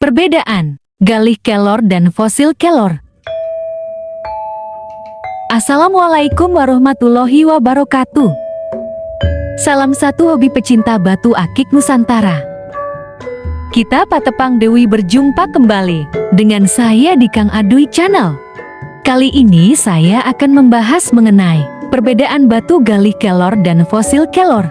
Perbedaan galih kelor dan fosil kelor. Assalamualaikum warahmatullahi wabarakatuh. Salam satu hobi pecinta batu akik Nusantara. Kita Patepang Dewi berjumpa kembali dengan saya di Kang Aduy Channel. Kali ini saya akan membahas mengenai perbedaan batu galih kelor dan fosil kelor.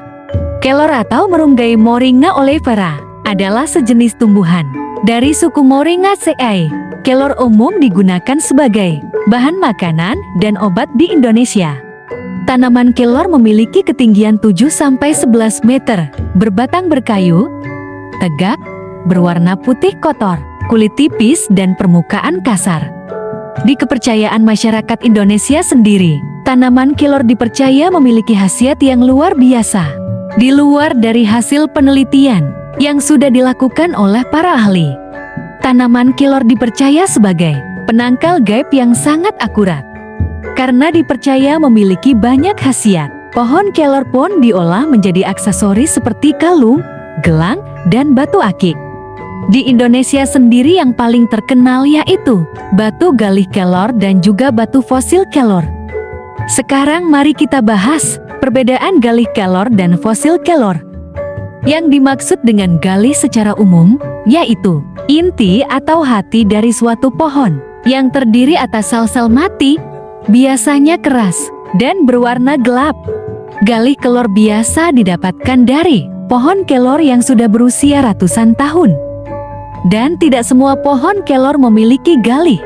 Kelor atau Merunggai Moringa oleifera adalah sejenis tumbuhan dari suku Moringaceae. Kelor umum digunakan sebagai bahan makanan dan obat di Indonesia. Tanaman kelor memiliki ketinggian 7-11 meter, berbatang berkayu, tegak, berwarna putih kotor, kulit tipis dan permukaan kasar. Di kepercayaan masyarakat Indonesia sendiri, tanaman kelor dipercaya memiliki khasiat yang luar biasa. Di luar dari hasil penelitian yang sudah dilakukan oleh para ahli, tanaman kelor dipercaya sebagai penangkal gaib yang sangat akurat. Karena dipercaya memiliki banyak khasiat, pohon kelor pun diolah menjadi aksesoris seperti kalung, gelang, dan batu akik. Di Indonesia sendiri yang paling terkenal yaitu batu galih kelor dan juga batu fosil kelor. Sekarang mari kita bahas perbedaan galih kelor dan fosil kelor. Yang dimaksud dengan galih secara umum, yaitu inti atau hati dari suatu pohon yang terdiri atas sel-sel mati, biasanya keras dan berwarna gelap. Galih kelor biasa didapatkan dari pohon kelor yang sudah berusia ratusan tahun. Dan tidak semua pohon kelor memiliki galih.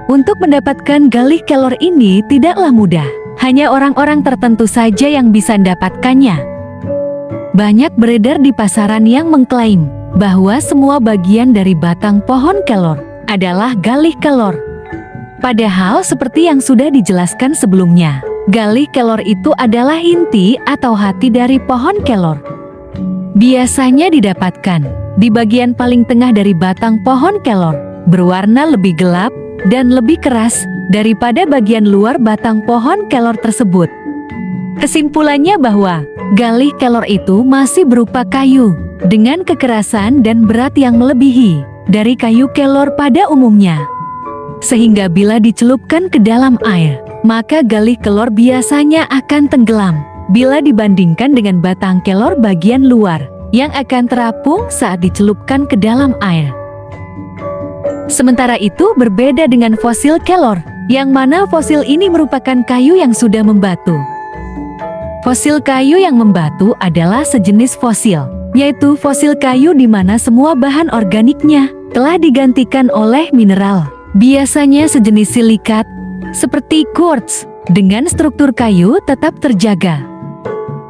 Untuk mendapatkan galih kelor ini tidaklah mudah, hanya orang-orang tertentu saja yang bisa mendapatkannya. Banyak beredar di pasaran yang mengklaim bahwa semua bagian dari batang pohon kelor adalah galih kelor. Padahal seperti yang sudah dijelaskan sebelumnya, galih kelor itu adalah inti atau hati dari pohon kelor. Biasanya didapatkan di bagian paling tengah dari batang pohon kelor, berwarna lebih gelap dan lebih keras daripada bagian luar batang pohon kelor tersebut. Kesimpulannya bahwa galih kelor itu masih berupa kayu dengan kekerasan dan berat yang melebihi dari kayu kelor pada umumnya. Sehingga bila dicelupkan ke dalam air, maka galih kelor biasanya akan tenggelam bila dibandingkan dengan batang kelor bagian luar yang akan terapung saat dicelupkan ke dalam air. Sementara itu berbeda dengan fosil kelor, yang mana fosil ini merupakan kayu yang sudah membatu. Fosil kayu yang membatu adalah sejenis fosil, yaitu fosil kayu di mana semua bahan organiknya telah digantikan oleh mineral, biasanya sejenis silikat, seperti quartz, dengan struktur kayu tetap terjaga.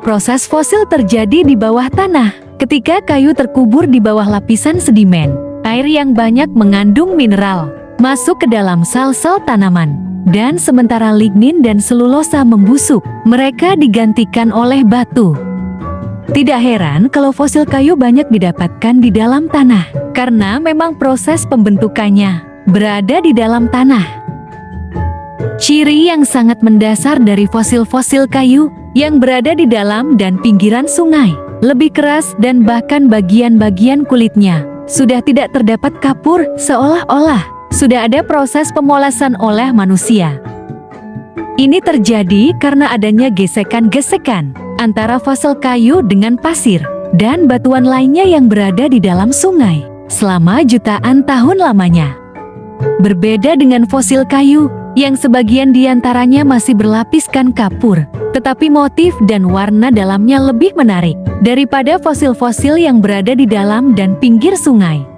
Proses fosil terjadi di bawah tanah, ketika kayu terkubur di bawah lapisan sedimen. Air yang banyak mengandung mineral masuk ke dalam sel-sel tanaman, dan sementara lignin dan selulosa membusuk, mereka digantikan oleh batu. Tidak heran kalau fosil kayu banyak didapatkan di dalam tanah, karena memang proses pembentukannya berada di dalam tanah. Ciri yang sangat mendasar dari fosil-fosil kayu yang berada di dalam dan pinggiran sungai, lebih keras dan bahkan bagian-bagian kulitnya sudah tidak terdapat kapur, seolah-olah sudah ada proses pemolasan oleh manusia. Ini terjadi karena adanya gesekan-gesekan antara fosil kayu dengan pasir dan batuan lainnya yang berada di dalam sungai selama jutaan tahun lamanya. Berbeda dengan fosil kayu yang sebagian diantaranya masih berlapiskan kapur, tetapi motif dan warna dalamnya lebih menarik daripada fosil-fosil yang berada di dalam dan pinggir sungai.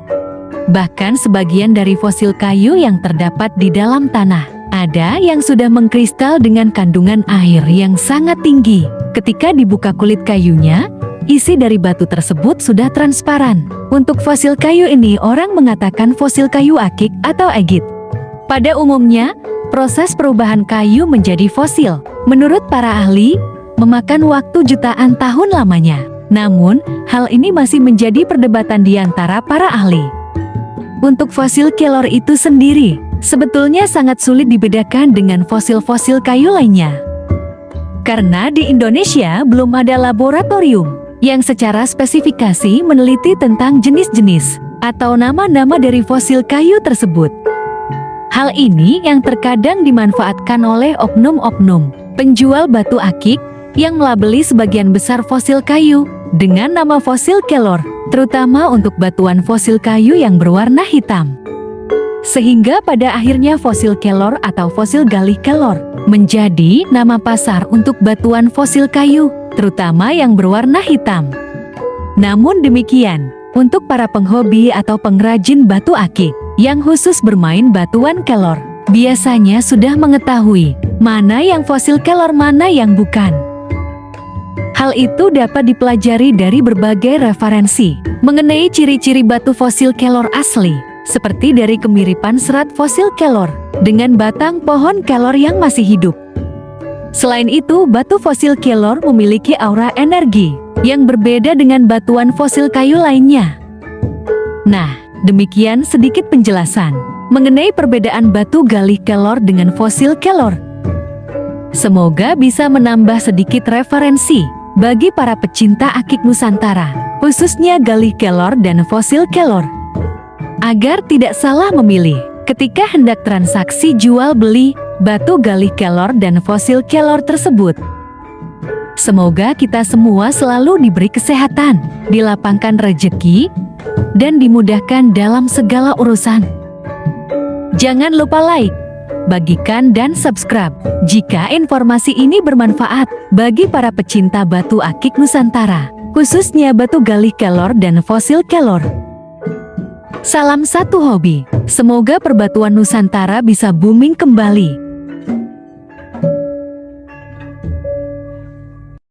Bahkan sebagian dari fosil kayu yang terdapat di dalam tanah, ada yang sudah mengkristal dengan kandungan air yang sangat tinggi. Ketika dibuka kulit kayunya, isi dari batu tersebut sudah transparan. Untuk fosil kayu ini orang mengatakan fosil kayu akik atau agit. Pada umumnya, proses perubahan kayu menjadi fosil, menurut para ahli, memakan waktu jutaan tahun lamanya. Namun, hal ini masih menjadi perdebatan di antara para ahli. Untuk fosil kelor itu sendiri, sebetulnya sangat sulit dibedakan dengan fosil-fosil kayu lainnya. Karena di Indonesia belum ada laboratorium yang secara spesifikasi meneliti tentang jenis-jenis atau nama-nama dari fosil kayu tersebut. Hal ini yang terkadang dimanfaatkan oleh oknum-oknum penjual batu akik yang melabeli sebagian besar fosil kayu dengan nama fosil kelor, terutama untuk batuan fosil kayu yang berwarna hitam. Sehingga pada akhirnya fosil kelor atau fosil galih kelor menjadi nama pasar untuk batuan fosil kayu, terutama yang berwarna hitam. Namun demikian, untuk para penghobi atau pengrajin batu akik yang khusus bermain batuan kelor, biasanya sudah mengetahui mana yang fosil kelor, mana yang bukan. Hal itu dapat dipelajari dari berbagai referensi mengenai ciri-ciri batu fosil kelor asli, seperti dari kemiripan serat fosil kelor dengan batang pohon kelor yang masih hidup. Selain itu, batu fosil kelor memiliki aura energi yang berbeda dengan batuan fosil kayu lainnya. Nah, demikian sedikit penjelasan mengenai perbedaan batu galih kelor dengan fosil kelor. Semoga bisa menambah sedikit referensi bagi para pecinta akik Nusantara, khususnya galih kelor dan fosil kelor, agar tidak salah memilih ketika hendak transaksi jual beli batu galih kelor dan fosil kelor tersebut. Semoga kita semua selalu diberi kesehatan, dilapangkan rezeki, dan dimudahkan dalam segala urusan. Jangan lupa like, bagikan, dan subscribe jika informasi ini bermanfaat bagi para pecinta batu akik Nusantara, khususnya batu galih kelor dan fosil kelor. Salam satu hobi, semoga perbatuan Nusantara bisa booming kembali.